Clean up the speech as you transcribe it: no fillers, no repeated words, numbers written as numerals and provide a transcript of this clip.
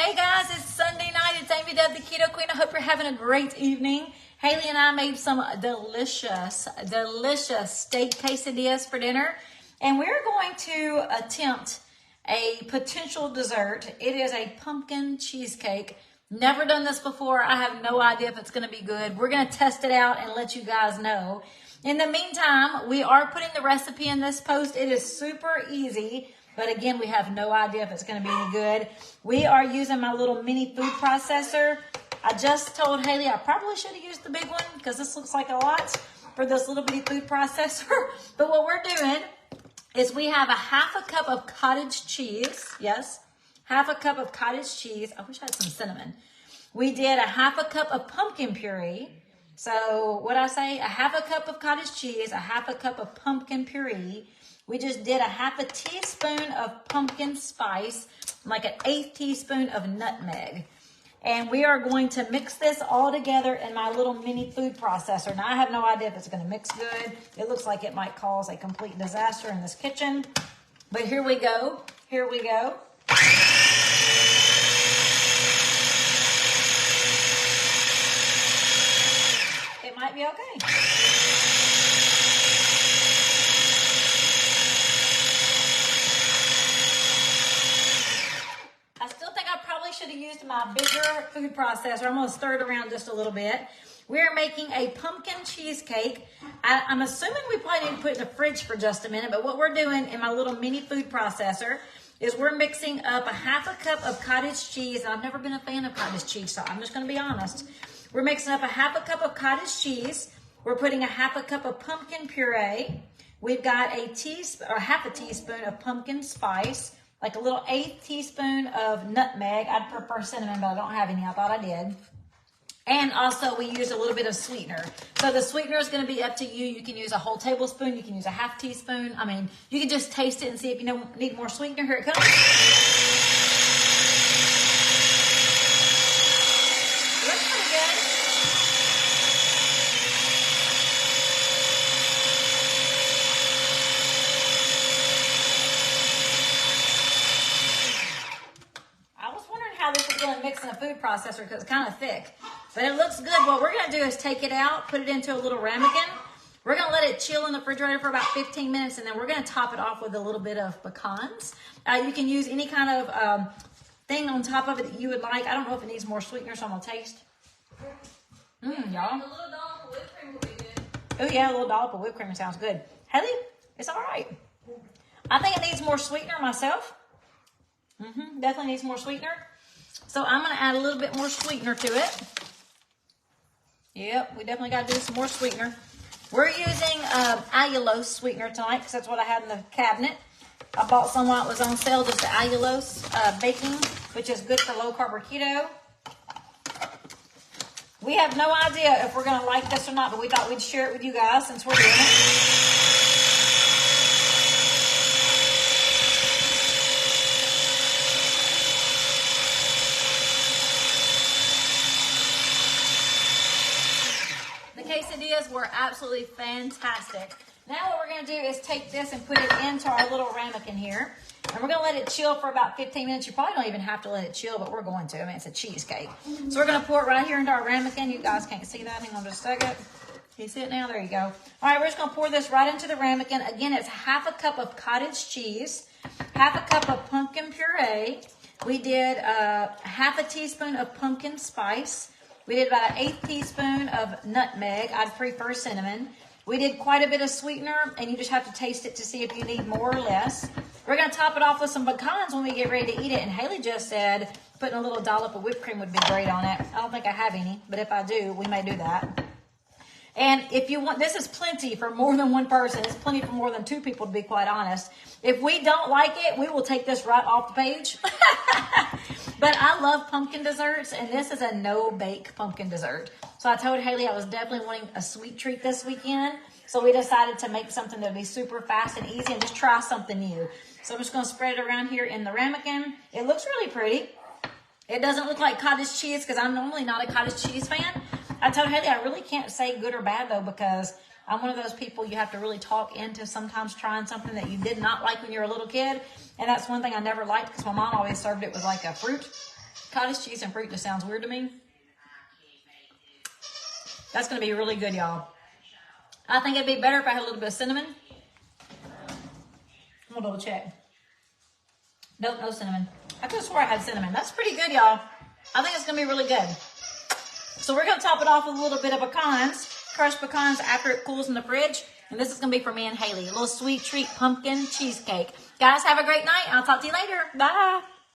Hey guys, it's Sunday night. It's Amy Deb, the Keto Queen. I hope you're having a great evening. Haley and I made some delicious steak quesadillas for dinner. And we're going to attempt a potential dessert. It is a pumpkin cheesecake. Never done this before. I have no idea if it's going to be good. We're going to test it out and let you guys know. In the meantime, we are putting the recipe in this post. It is super easy. But again, we have no idea if it's going to be any good. We are using my little mini food processor. I just told Haley I probably should have used the big one because this looks like a lot for this little bitty food processor. But what we're doing is we have a half a cup of cottage cheese. Yes, half a cup of cottage cheese. I wish I had some cinnamon. We did a half a cup of pumpkin puree. So what I say, a half a cup of cottage cheese, a half a cup of pumpkin puree. We just did a half a teaspoon of pumpkin spice, like an 1/8 teaspoon of nutmeg. And we are going to mix this all together in my little mini food processor. Now, I have no idea if it's going to mix good. It looks like it might cause a complete disaster in this kitchen. But here we go. Here we go. It might be okay. Should have used my bigger food processor. I'm going to stir it around just a little bit. We're making a pumpkin cheesecake. I'm assuming we probably need to put it in the fridge for just a minute, but what we're doing in my little mini food processor is we're mixing up a half a cup of cottage cheese. And I've never been a fan of cottage cheese, so I'm just going to be honest. We're mixing up a half a cup of cottage cheese. We're putting a half a cup of pumpkin puree. We've got half a teaspoon of pumpkin spice, like a little 1/8 teaspoon of nutmeg. I'd prefer cinnamon, but I don't have any. I thought I did. And also we use a little bit of sweetener. So the sweetener is going to be up to you. You can use a whole tablespoon. You can use a half teaspoon. I mean, you can just taste it and see if you need more sweetener. Here it comes. Looks pretty good. This is going to mix in a food processor because it's kind of thick, but it looks good. What we're going to do is take it out, put it into a little ramekin. We're going to let it chill in the refrigerator for about 15 minutes, and then we're going to top it off with a little bit of pecans. You can use any kind of thing on top of it that you would like. I don't know if it needs more sweetener, so I'm going to taste. Y'all. A little dollop of whipped cream would be good. Oh, yeah, a little dollop of whipped cream sounds good. Haley, it's all right. I think it needs more sweetener myself. Definitely needs more sweetener. So I'm going to add a little bit more sweetener to it. Yep, we definitely got to do some more sweetener. We're using allulose sweetener tonight because that's what I had in the cabinet. I bought some while it was on sale, just the allulose baking, which is good for low carb or keto. We have no idea if we're going to like this or not, but we thought we'd share it with you guys since we're doing it. Quesadillas were absolutely fantastic. Now what we're going to do is take this and put it into our little ramekin here. And we're going to let it chill for about 15 minutes. You probably don't even have to let it chill, but we're going to. I mean, it's a cheesecake. So we're going to pour it right here into our ramekin. You guys can't see that. Hang on just a second. Can you see it now? There you go. All right, we're just going to pour this right into the ramekin. Again, it's half a cup of cottage cheese, half a cup of pumpkin puree. We did half a teaspoon of pumpkin spice. We did about an 1/8 teaspoon of nutmeg. I'd prefer cinnamon. We did quite a bit of sweetener, and you just have to taste it to see if you need more or less. We're going to top it off with some pecans when we get ready to eat it. And Haley just said putting a little dollop of whipped cream would be great on it. I don't think I have any, but if I do, we may do that. And if you want, this is plenty for more than one person. It's plenty for more than 2 people, to be quite honest. If we don't like it, we will take this right off the page. But I love pumpkin desserts, and this is a no-bake pumpkin dessert. So I told Haley I was definitely wanting a sweet treat this weekend. So we decided to make something that would be super fast and easy and just try something new. So I'm just going to spread it around here in the ramekin. It looks really pretty. It doesn't look like cottage cheese because I'm normally not a cottage cheese fan. I told Haley I really can't say good or bad, though, because I'm one of those people you have to really talk into sometimes trying something that you did not like when you were a little kid. And that's one thing I never liked because my mom always served it with like a fruit. Cottage cheese and fruit just sounds weird to me. That's going to be really good, y'all. I think it'd be better if I had a little bit of cinnamon. We'll double check. Nope, no cinnamon. I could have swore I had cinnamon. That's pretty good, y'all. I think it's going to be really good. So we're going to top it off with a little bit of pecans. Crushed pecans after it cools in the fridge. And this is going to be for me and Haley. A little sweet treat pumpkin cheesecake. Guys, have a great night. I'll talk to you later. Bye.